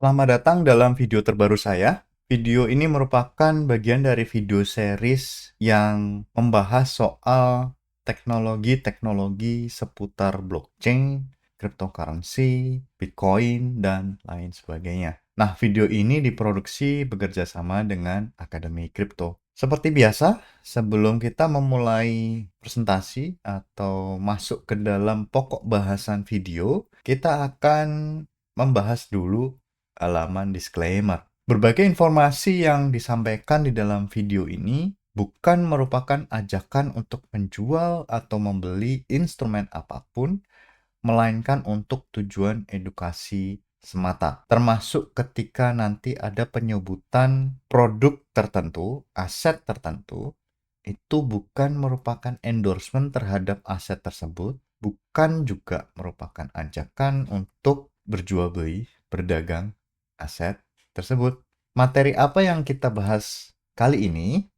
Selamat datang dalam video terbaru saya. Video ini merupakan bagian dari video series yang membahas soal teknologi-teknologi seputar blockchain, cryptocurrency, Bitcoin, dan lain sebagainya. Nah, video ini diproduksi bekerja sama dengan Akademi Kripto. Seperti biasa, sebelum kita memulai presentasi atau masuk ke dalam pokok bahasan video, kita akan membahas dulu halaman disclaimer. Berbagai informasi yang disampaikan di dalam video ini bukan merupakan ajakan untuk menjual atau membeli instrumen apapun, melainkan untuk tujuan edukasi semata. Termasuk ketika nanti ada penyebutan produk tertentu, aset tertentu, itu bukan merupakan endorsement terhadap aset tersebut, bukan juga merupakan ajakan untuk berjual beli, berdagang aset tersebut. Materi apa yang kita bahas kali ini,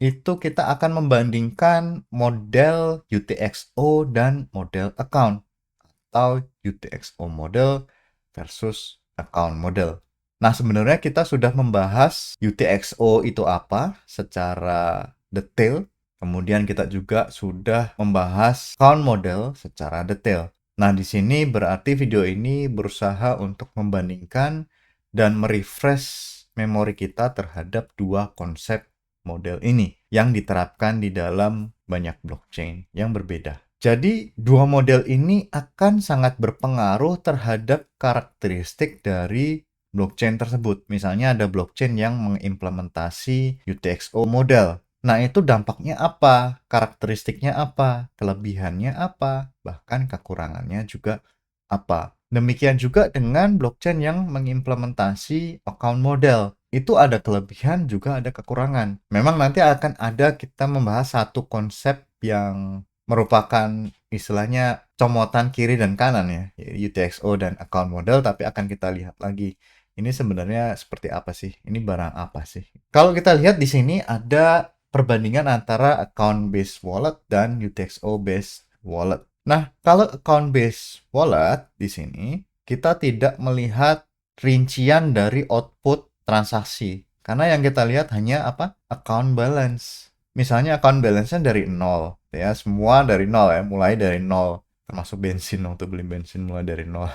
itu kita akan membandingkan model UTXO dan model account, atau UTXO model versus account model. Nah, sebenarnya kita sudah membahas UTXO itu apa secara detail. Kemudian kita juga sudah membahas account model secara detail. Nah, di sini berarti video ini berusaha untuk membandingkan dan merefresh memori kita terhadap dua konsep model ini yang diterapkan di dalam banyak blockchain yang berbeda. Jadi, dua model ini akan sangat berpengaruh terhadap karakteristik dari blockchain tersebut. Misalnya ada blockchain yang mengimplementasi UTXO model. Nah, itu dampaknya apa? Karakteristiknya apa? Kelebihannya apa? Bahkan kekurangannya juga apa? Demikian juga dengan blockchain yang mengimplementasi account model. Itu ada kelebihan juga ada kekurangan. Memang nanti akan ada kita membahas satu konsep yang merupakan istilahnya comotan kiri dan kanan ya, UTXO dan account model, tapi akan kita lihat lagi. Ini sebenarnya seperti apa sih? Ini barang apa sih? Kalau kita lihat di sini ada perbandingan antara account based wallet dan UTXO based wallet. Nah, kalau account based wallet di sini kita tidak melihat rincian dari output transaksi. Karena yang kita lihat hanya apa? Account balance. Misalnya account balance-nya dari 0, ya, semua dari 0 ya, mulai dari 0. Termasuk bensin, waktu beli bensin mulai dari 0.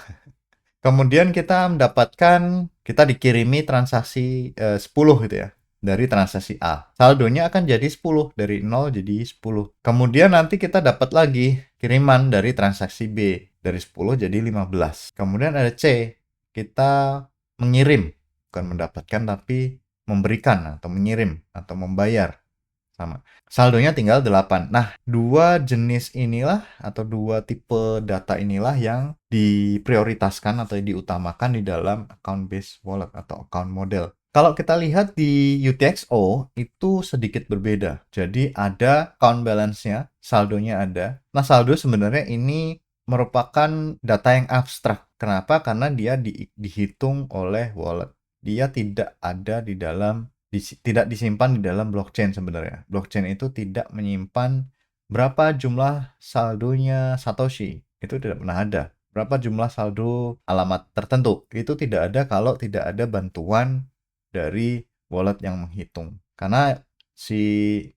Kemudian kita mendapatkan, kita dikirimi transaksi 10 gitu ya, dari transaksi A. Saldonya akan jadi 10, dari 0 jadi 10. Kemudian nanti kita dapat lagi kiriman dari transaksi B, dari 10 jadi 15. Kemudian ada C, kita mengirim, bukan mendapatkan tapi memberikan atau mengirim atau membayar. Sama. Saldonya tinggal 8. Nah, dua jenis inilah atau dua tipe data inilah yang diprioritaskan atau diutamakan di dalam account based wallet atau account model. Kalau kita lihat di UTXO itu sedikit berbeda. Jadi ada account balance-nya, saldonya ada. Nah, saldo sebenarnya ini merupakan data yang abstrak. Kenapa? Karena dia dihitung oleh wallet. Dia tidak ada di dalam tidak disimpan di dalam blockchain sebenarnya. Blockchain itu tidak menyimpan berapa jumlah saldonya Satoshi. Itu tidak pernah ada. Berapa jumlah saldo alamat tertentu. Itu tidak ada kalau tidak ada bantuan dari wallet yang menghitung. Karena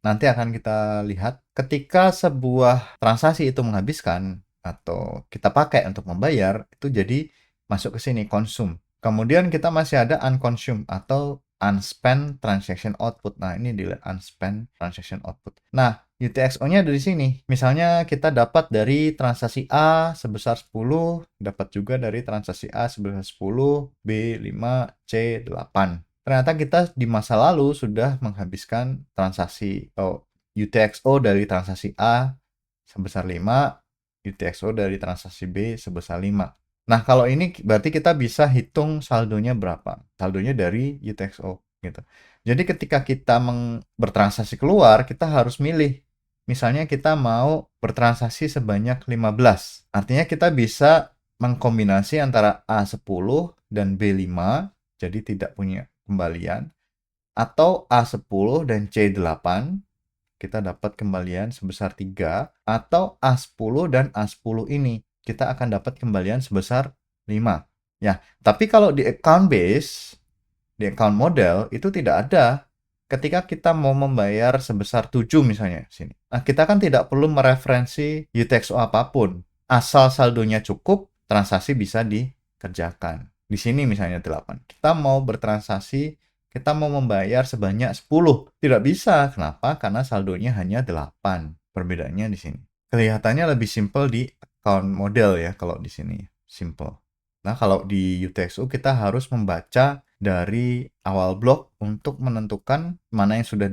nanti akan kita lihat ketika sebuah transaksi itu menghabiskan atau kita pakai untuk membayar, itu jadi masuk ke sini konsum. Kemudian kita masih ada unconsumed atau unspent transaction output. Nah, ini dilihat unspent transaction output. Nah, UTXO-nya ada di sini. Misalnya kita dapat dari transaksi A sebesar 10, dapat juga dari transaksi A sebesar 10, B 5, C 8. Ternyata kita di masa lalu sudah menghabiskan transaksi UTXO dari transaksi A sebesar 5, UTXO dari transaksi B sebesar 5. Nah, kalau ini berarti kita bisa hitung saldonya berapa. Saldonya dari UTXO gitu. Jadi ketika kita bertransaksi keluar, kita harus milih. Misalnya kita mau bertransaksi sebanyak 15. Artinya kita bisa mengkombinasi antara A10 dan B5, jadi tidak punya kembalian. Atau A10 dan C8, kita dapat kembalian sebesar 3. Atau A10 dan A10 ini, kita akan dapat kembalian sebesar 5. Ya, tapi kalau di account base, di account model itu tidak ada. Ketika kita mau membayar sebesar 7 misalnya sini. Nah, kita kan tidak perlu mereferensi UTXO apapun. Asal saldonya cukup, transaksi bisa dikerjakan. Di sini misalnya 8. Kita mau bertransaksi, kita mau membayar sebanyak 10. Tidak bisa. Kenapa? Karena saldonya hanya 8. Perbedaannya di sini. Kelihatannya lebih simple di account model ya kalau di sini. Simple. Nah, kalau di UTXO kita harus membaca dari awal blok untuk menentukan mana yang sudah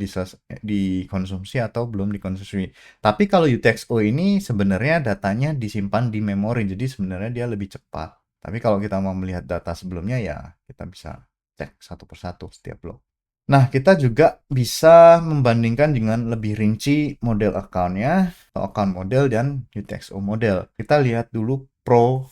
dikonsumsi atau belum dikonsumsi. Tapi kalau UTXO ini sebenarnya datanya disimpan di memori, jadi sebenarnya dia lebih cepat. Tapi kalau kita mau melihat data sebelumnya ya kita bisa cek satu persatu setiap blok. Nah, kita juga bisa membandingkan dengan lebih rinci model account-nya, atau account model dan UTXO model. Kita lihat dulu pro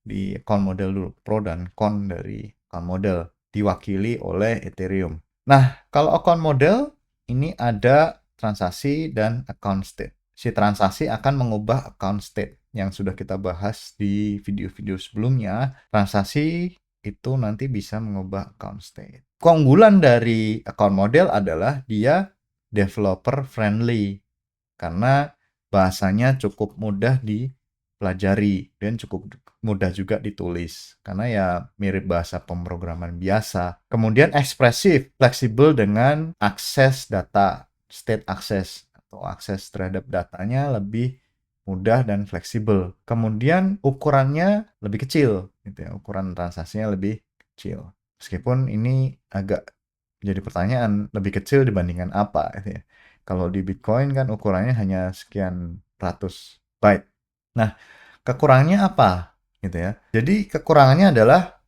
di account model dulu, pro dan con dari account model, diwakili oleh Ethereum. Nah, kalau account model, ini ada transaksi dan account state. Si transaksi akan mengubah account state yang sudah kita bahas di video-video sebelumnya. Transaksi itu nanti bisa mengubah account state. Keunggulan dari account model adalah dia developer friendly karena bahasanya cukup mudah dipelajari dan cukup mudah juga ditulis karena ya mirip bahasa pemrograman biasa. Kemudian ekspresif, fleksibel dengan akses data, state access atau akses terhadap datanya lebih mudah dan fleksibel. Kemudian ukurannya lebih kecil, gitu ya. Ukuran transaksinya lebih kecil. Meskipun ini agak jadi pertanyaan, lebih kecil dibandingkan apa, gitu ya. Kalau di Bitcoin kan ukurannya hanya sekian ratus byte. Nah, kekurangannya apa? Gitu ya. Jadi kekurangannya adalah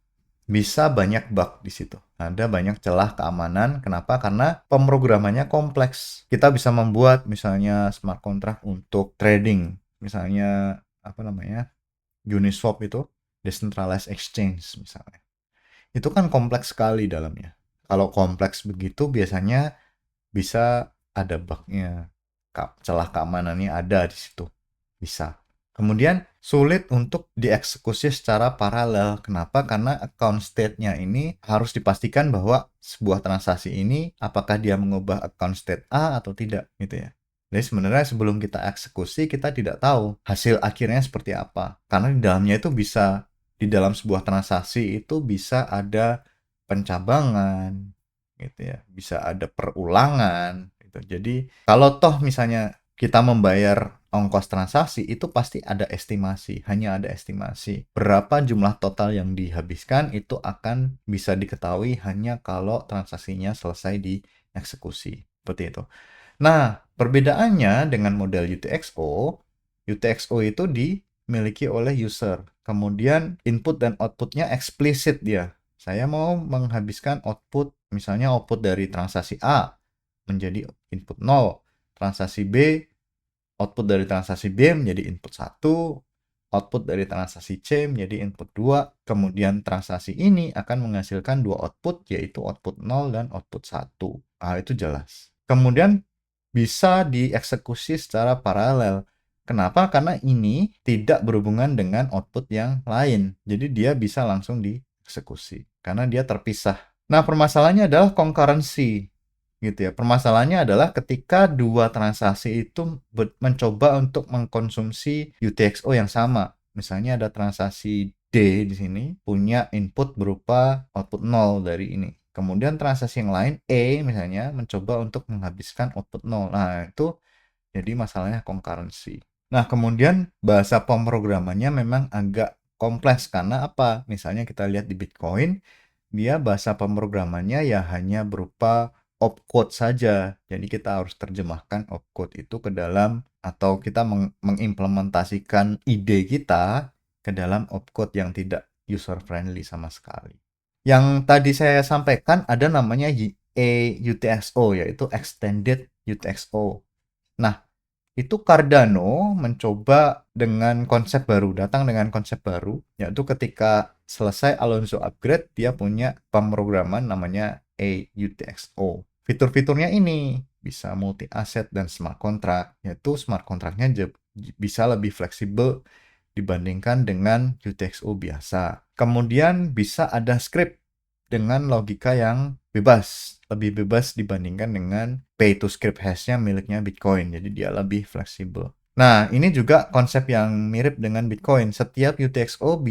bisa banyak bug di situ. Ada banyak celah keamanan. Kenapa? Karena pemrogramannya kompleks. Kita bisa membuat misalnya smart contract untuk trading. Misalnya apa namanya? Uniswap itu decentralized exchange misalnya. Itu kan kompleks sekali dalamnya. Kalau kompleks begitu biasanya bisa ada bug-nya. Celah keamanannya ada di situ. Bisa. Kemudian sulit untuk dieksekusi secara paralel. Kenapa? Karena account state-nya ini harus dipastikan bahwa sebuah transaksi ini apakah dia mengubah account state A atau tidak gitu ya. Jadi sebenarnya sebelum kita eksekusi kita tidak tahu hasil akhirnya seperti apa. Karena di dalamnya itu bisa di dalam sebuah transaksi itu bisa ada pencabangan gitu ya, bisa ada perulangan gitu. Jadi kalau toh misalnya kita membayar ongkos transaksi itu pasti ada estimasi, hanya ada estimasi. Berapa jumlah total yang dihabiskan itu akan bisa diketahui hanya kalau transaksinya selesai dieksekusi. Seperti itu. Nah, perbedaannya dengan model UTXO, UTXO itu dimiliki oleh user. Kemudian input dan outputnya eksplisit dia. Saya mau menghabiskan output, misalnya output dari transaksi A menjadi input 0, transaksi B, output dari transaksi B menjadi input 1, output dari transaksi C menjadi input 2, kemudian transaksi ini akan menghasilkan dua output, yaitu output 0 dan output 1. Itu jelas. Kemudian bisa dieksekusi secara paralel. Kenapa? Karena ini tidak berhubungan dengan output yang lain. Jadi dia bisa langsung dieksekusi karena dia terpisah. Nah, permasalahannya adalah concurrency gitu ya. Permasalahannya adalah ketika dua transaksi itu mencoba untuk mengkonsumsi UTXO yang sama. Misalnya ada transaksi D di sini punya input berupa output 0 dari ini. Kemudian transaksi yang lain E misalnya mencoba untuk menghabiskan output 0. Nah, itu jadi masalahnya concurrency. Nah, kemudian bahasa pemrogramannya memang agak kompleks karena apa? Misalnya kita lihat di Bitcoin, dia bahasa pemrogramannya ya hanya berupa opcode saja. Jadi kita harus terjemahkan opcode itu ke dalam atau kita mengimplementasikan ide kita ke dalam opcode yang tidak user friendly sama sekali. Yang tadi saya sampaikan ada namanya UTXO yaitu Extended UTXO. Nah, itu Cardano mencoba dengan konsep baru, datang dengan konsep baru, yaitu ketika selesai Alonzo upgrade, dia punya pemrograman namanya AUTXO. Fitur-fiturnya ini bisa multi aset dan smart contract, yaitu smart contract-nya bisa lebih fleksibel dibandingkan dengan UTXO biasa. Kemudian bisa ada script dengan logika yang bebas, lebih bebas dibandingkan dengan pay to script hash-nya miliknya Bitcoin. Jadi dia lebih fleksibel. Nah, ini juga konsep yang mirip dengan Bitcoin. Setiap UTXO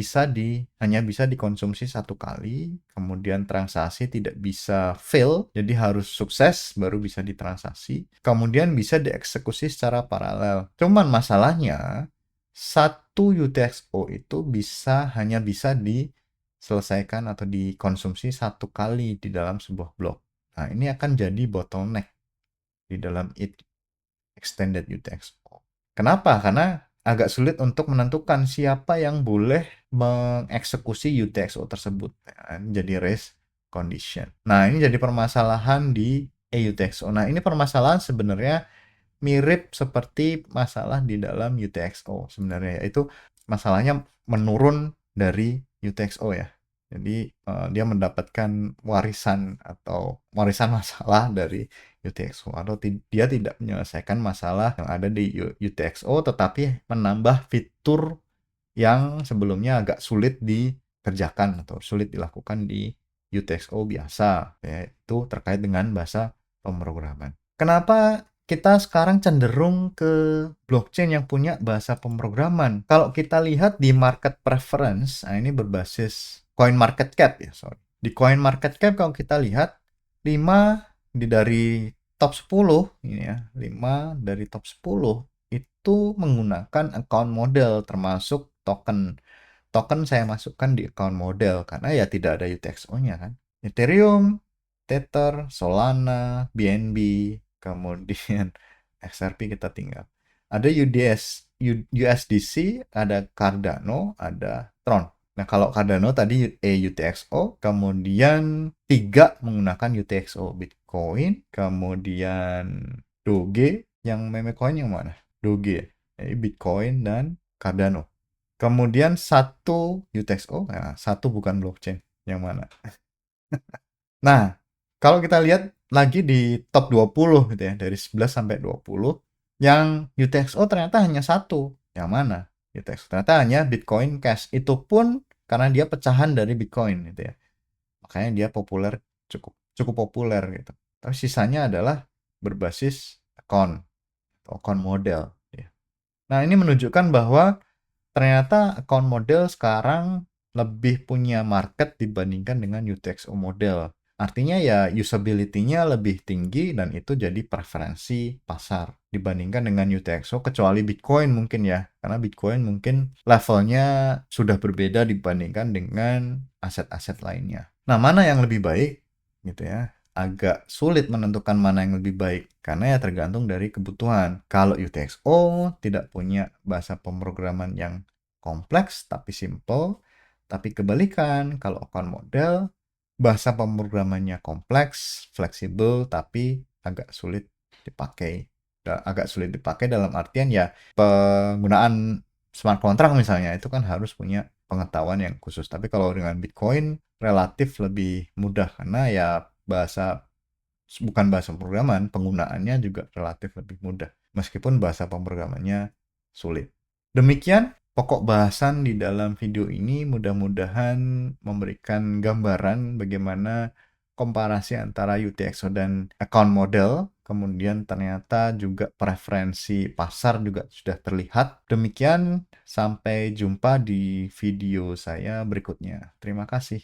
hanya bisa dikonsumsi satu kali, kemudian transaksi tidak bisa fail, jadi harus sukses baru bisa ditransaksi. Kemudian bisa dieksekusi secara paralel. Cuman masalahnya, satu UTXO itu hanya bisa diselesaikan atau dikonsumsi satu kali di dalam sebuah blok. Nah, ini akan jadi bottleneck di dalam extended UTXO. Kenapa? Karena agak sulit untuk menentukan siapa yang boleh mengeksekusi UTXO tersebut. Jadi race condition. Nah, ini jadi permasalahan di EUTXO. Nah, ini permasalahan sebenarnya mirip seperti masalah di dalam UTXO sebenarnya, yaitu masalahnya menurun dari UTXO ya. Jadi dia mendapatkan warisan masalah dari UTXO, atau dia tidak menyelesaikan masalah yang ada di UTXO tetapi menambah fitur yang sebelumnya agak sulit dikerjakan atau sulit dilakukan di UTXO biasa, yaitu terkait dengan bahasa pemrograman. Kenapa kita sekarang cenderung ke blockchain yang punya bahasa pemrograman? Kalau kita lihat di market preference, nah ini berbasis coin market cap ya, sorry. Di coin market cap kalau kita lihat 5 dari top 10 ini ya, 5 dari top 10 itu menggunakan account model termasuk token. Token saya masukkan di account model karena ya tidak ada UTXO-nya kan. Ethereum, Tether, Solana, BNB, kemudian XRP kita tinggal. Ada USDC, ada Cardano, ada Tron. Nah, kalau Cardano tadi UTXO, kemudian 3 menggunakan UTXO, Bitcoin, kemudian Doge, yang meme coin yang mana? Doge ya. Jadi Bitcoin dan Cardano. Kemudian satu UTXO, nah, satu bukan blockchain. Yang mana? Nah, kalau kita lihat lagi di top 20 gitu ya, dari 11 sampai 20, yang UTXO ternyata hanya satu. Yang mana? UTXO ternyata hanya Bitcoin Cash. Itu pun karena dia pecahan dari Bitcoin gitu ya. Makanya dia cukup cukup populer gitu. Tapi sisanya adalah berbasis account model ya. Nah, ini menunjukkan bahwa ternyata account model sekarang lebih punya market dibandingkan dengan UTXO model. Artinya ya usability-nya lebih tinggi dan itu jadi preferensi pasar dibandingkan dengan UTXO, kecuali Bitcoin mungkin ya. Karena Bitcoin mungkin levelnya sudah berbeda dibandingkan dengan aset-aset lainnya. Nah, mana yang lebih baik gitu ya? Agak sulit menentukan mana yang lebih baik karena ya tergantung dari kebutuhan. Kalau UTXO tidak punya bahasa pemrograman yang kompleks tapi simple, tapi kebalikan kalau account model bahasa pemrogramannya kompleks, fleksibel tapi agak sulit dipakai. Agak sulit dipakai dalam artian ya penggunaan smart contract misalnya itu kan harus punya pengetahuan yang khusus. Tapi kalau dengan Bitcoin relatif lebih mudah karena ya bukan bahasa pemrograman, penggunaannya juga relatif lebih mudah meskipun bahasa pemrogramannya sulit. Demikian pokok bahasan di dalam video ini, mudah-mudahan memberikan gambaran bagaimana komparasi antara UTXO dan account model, kemudian ternyata juga preferensi pasar juga sudah terlihat. Demikian, sampai jumpa di video saya berikutnya. Terima kasih.